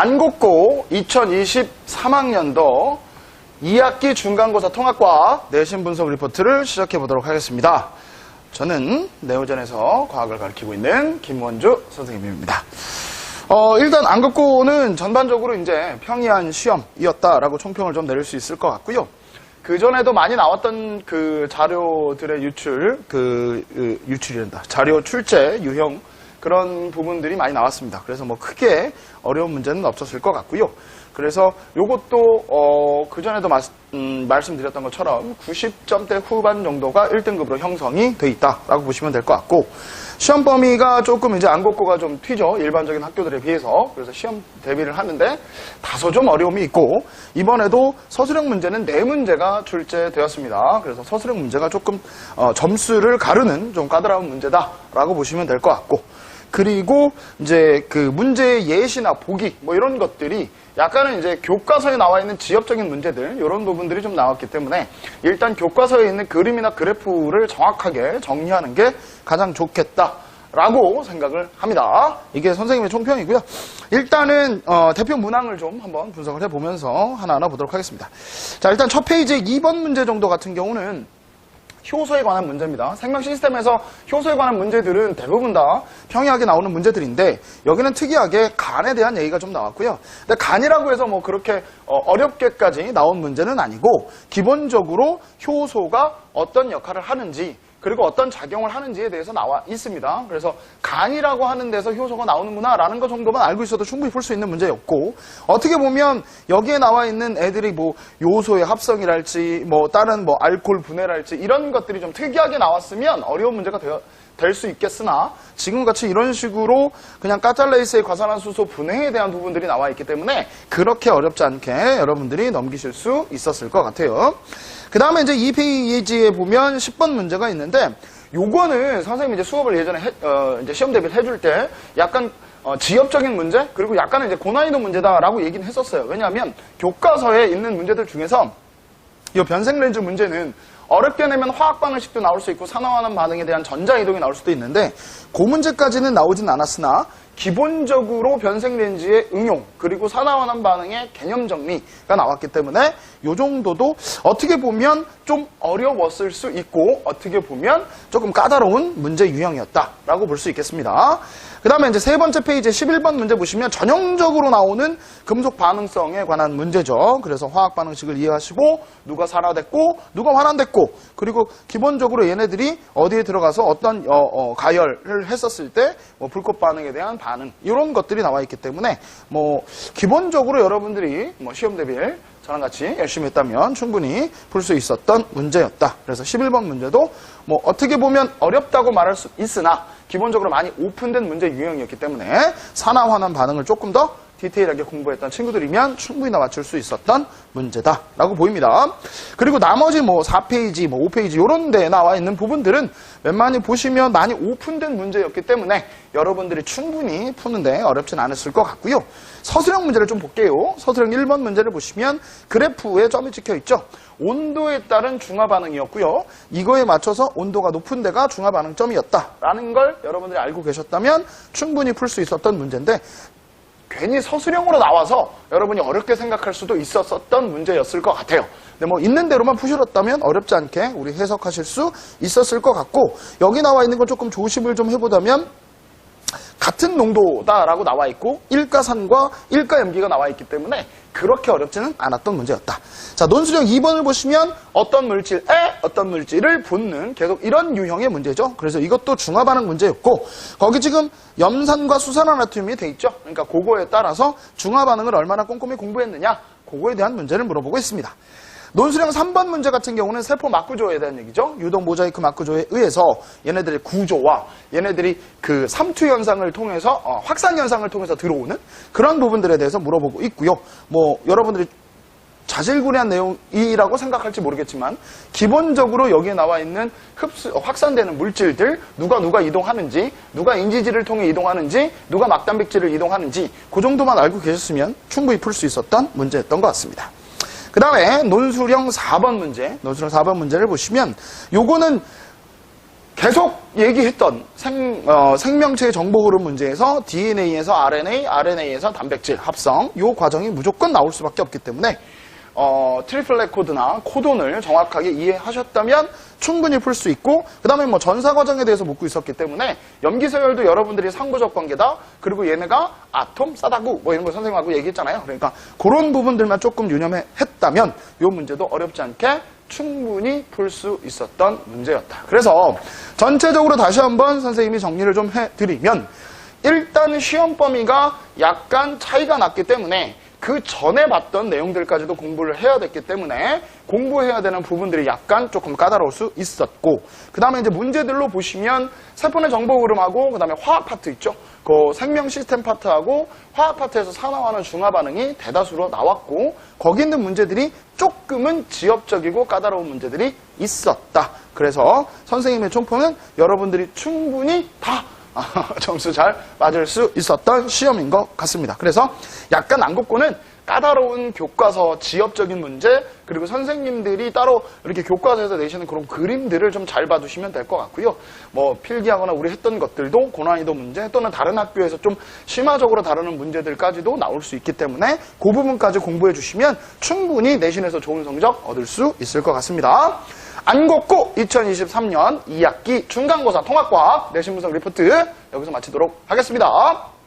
안국고 2023학년도 2학기 중간고사 통합과학 내신 분석 리포트를 시작해 보도록 하겠습니다. 저는 네오전에서 과학을 가르치고 있는 김원주 선생님입니다. 일단 안국고는 전반적으로 이제 평이한 시험이었다라고 총평을 좀 내릴 수 있을 것 같고요. 그 전에도 많이 나왔던 그 자료들의 유출이란다. 자료 출제 유형 그런 부분들이 많이 나왔습니다. 그래서 뭐 크게 어려운 문제는 없었을 것 같고요. 그래서 요것도 그 전에도 말씀드렸던 것처럼 90점대 후반 정도가 1등급으로 형성이 돼 있다라고 보시면 될 것 같고, 시험 범위가 조금 이제 안국고가 좀 튀죠. 일반적인 학교들에 비해서. 그래서 시험 대비를 하는데 다소 좀 어려움이 있고, 이번에도 서술형 문제는 4문제가 출제되었습니다. 그래서 서술형 문제가 조금 점수를 가르는 좀 까다로운 문제다라고 보시면 될 것 같고, 그리고 이제 그 문제의 예시나 보기 뭐 이런 것들이 약간은 이제 교과서에 나와 있는 지엽적인 문제들 이런 부분들이 좀 나왔기 때문에 일단 교과서에 있는 그림이나 그래프를 정확하게 정리하는 게 가장 좋겠다라고 생각을 합니다. 이게 선생님의 총평이고요. 일단은 대표 문항을 좀 한번 분석을 해보면서 하나하나 보도록 하겠습니다. 자, 일단 첫 페이지의 2번 문제 정도 같은 경우는 효소에 관한 문제입니다. 생명 시스템에서 효소에 관한 문제들은 대부분 다 평이하게 나오는 문제들인데, 여기는 특이하게 간에 대한 얘기가 좀 나왔고요. 근데 간이라고 해서 뭐 그렇게 어렵게까지 나온 문제는 아니고, 기본적으로 효소가 어떤 역할을 하는지 그리고 어떤 작용을 하는지에 대해서 나와 있습니다. 그래서 간이라고 하는 데서 효소가 나오는구나라는 것 정도만 알고 있어도 충분히 풀 수 있는 문제였고, 어떻게 보면 여기에 나와 있는 애들이 뭐 요소의 합성이랄지 뭐 다른 뭐 알코올 분해랄지 이런 것들이 좀 특이하게 나왔으면 어려운 문제가 될 수 있겠으나, 지금같이 이런 식으로 그냥 까잘레이스의 과산화수소 분해에 대한 부분들이 나와 있기 때문에 그렇게 어렵지 않게 여러분들이 넘기실 수 있었을 것 같아요. 그 다음에 이제 이 페이지에 보면 10번 문제가 있는데, 요거는 선생님이 이제 수업을 예전에 이제 시험 대비를 해줄 때 약간 지엽적인 문제, 그리고 약간은 이제 고난이도 문제다라고 얘기는 했었어요. 왜냐하면 교과서에 있는 문제들 중에서 이 변생렌즈 문제는 어렵게 내면 화학 반응식도 나올 수 있고 산화환원 반응에 대한 전자이동이 나올 수도 있는데, 그 문제까지는 나오진 않았으나 기본적으로 변생렌즈의 응용 그리고 산화환원 반응의 개념 정리가 나왔기 때문에 이 정도도 어떻게 보면 좀 어려웠을 수 있고, 어떻게 보면 조금 까다로운 문제 유형이었다라고 볼 수 있겠습니다. 그 다음에 이제 세 번째 페이지에 11번 문제 보시면 전형적으로 나오는 금속 반응성에 관한 문제죠. 그래서 화학 반응식을 이해하시고 누가 산화됐고 누가 환원됐고, 그리고 기본적으로 얘네들이 어디에 들어가서 어떤 가열을 했었을 때 뭐 불꽃 반응에 대한 반응, 이런 것들이 나와 있기 때문에 뭐 기본적으로 여러분들이 뭐 시험 대비를 저랑 같이 열심히 했다면 충분히 풀 수 있었던 문제였다. 그래서 11번 문제도 뭐 어떻게 보면 어렵다고 말할 수 있으나 기본적으로 많이 오픈된 문제 유형이었기 때문에 산화환원 반응을 조금 더 디테일하게 공부했던 친구들이면 충분히 다 맞출 수 있었던 문제다라고 보입니다. 그리고 나머지 뭐 4페이지, 뭐 5페이지 이런 데 나와 있는 부분들은 웬만히 보시면 많이 오픈된 문제였기 때문에 여러분들이 충분히 푸는데 어렵진 않았을 것 같고요. 서술형 문제를 좀 볼게요. 서술형 1번 문제를 보시면 그래프에 점이 찍혀 있죠. 온도에 따른 중화 반응이었고요. 이거에 맞춰서 온도가 높은 데가 중화 반응점이었다라는 걸 여러분들이 알고 계셨다면 충분히 풀 수 있었던 문제인데, 괜히 서술형으로 나와서 여러분이 어렵게 생각할 수도 있었던 문제였을 것 같아요. 근데 뭐 있는 대로만 푸셨다면 어렵지 않게 우리 해석하실 수 있었을 것 같고, 여기 나와 있는 걸 조금 조심을 좀 해보자면 같은 농도다라고 나와 있고 일가산과 일가염기가 나와 있기 때문에 그렇게 어렵지는 않았던 문제였다. 자, 논술형 2번을 보시면 어떤 물질에 어떤 물질을 붓는 계속 이런 유형의 문제죠. 그래서 이것도 중화 반응 문제였고, 거기 지금 염산과 수산화나트륨이 돼 있죠. 그러니까 그거에 따라서 중화 반응을 얼마나 꼼꼼히 공부했느냐, 그거에 대한 문제를 물어보고 있습니다. 논술형 3번 문제 같은 경우는 세포 막 구조에 대한 얘기죠. 유독 모자이크 막 구조에 의해서 얘네들의 구조와 얘네들이 그 삼투 현상을 통해서 확산 현상을 통해서 들어오는 그런 부분들에 대해서 물어보고 있고요. 뭐 여러분들이 자질구레한 내용이라고 생각할지 모르겠지만 기본적으로 여기에 나와 있는 확산되는 물질들, 누가 이동하는지, 누가 인지질을 통해 이동하는지, 누가 막단백질을 이동하는지, 그 정도만 알고 계셨으면 충분히 풀 수 있었던 문제였던 것 같습니다. 그 다음에 논술형 4번 문제, 논술형 4번 문제를 보시면 요거는 계속 얘기했던 생명체의 정보 흐름 문제에서 DNA에서 RNA, RNA에서 단백질 합성 이 과정이 무조건 나올 수밖에 없기 때문에 트리플렛 코드나 코돈을 정확하게 이해하셨다면 충분히 풀 수 있고, 그 다음에 뭐 전사 과정에 대해서 묻고 있었기 때문에 염기서열도 여러분들이 상부적 관계다, 그리고 얘네가 아톰, 싸다구 뭐 이런 거 선생님하고 얘기했잖아요. 그러니까 그런 부분들만 조금 유념했다면 이 문제도 어렵지 않게 충분히 풀 수 있었던 문제였다. 그래서 전체적으로 다시 한번 선생님이 정리를 좀 해드리면, 일단 시험 범위가 약간 차이가 났기 때문에 그 전에 봤던 내용들까지도 공부를 해야 됐기 때문에 공부해야 되는 부분들이 약간 조금 까다로울 수 있었고, 그 다음에 이제 문제들로 보시면 세포의 정보 흐름하고 그 다음에 화학 파트 있죠. 그 생명 시스템 파트하고 화학 파트에서 산화하는 중화 반응이 대다수로 나왔고, 거기 있는 문제들이 조금은 지엽적이고 까다로운 문제들이 있었다. 그래서 선생님의 총평은 여러분들이 충분히 다 점수 잘 맞을 수 있었던 시험인 것 같습니다. 그래서 약간 안국고는 까다로운 교과서 지엽적인 문제, 그리고 선생님들이 따로 이렇게 교과서에서 내시는 그런 그림들을 좀 잘 봐두시면 될 것 같고요. 뭐 필기하거나 우리 했던 것들도 고난이도 문제 또는 다른 학교에서 좀 심화적으로 다루는 문제들까지도 나올 수 있기 때문에 그 부분까지 공부해 주시면 충분히 내신에서 좋은 성적 얻을 수 있을 것 같습니다. 안국고 2023년 2학기 중간고사 통합과학 내신 분석 리포트 여기서 마치도록 하겠습니다.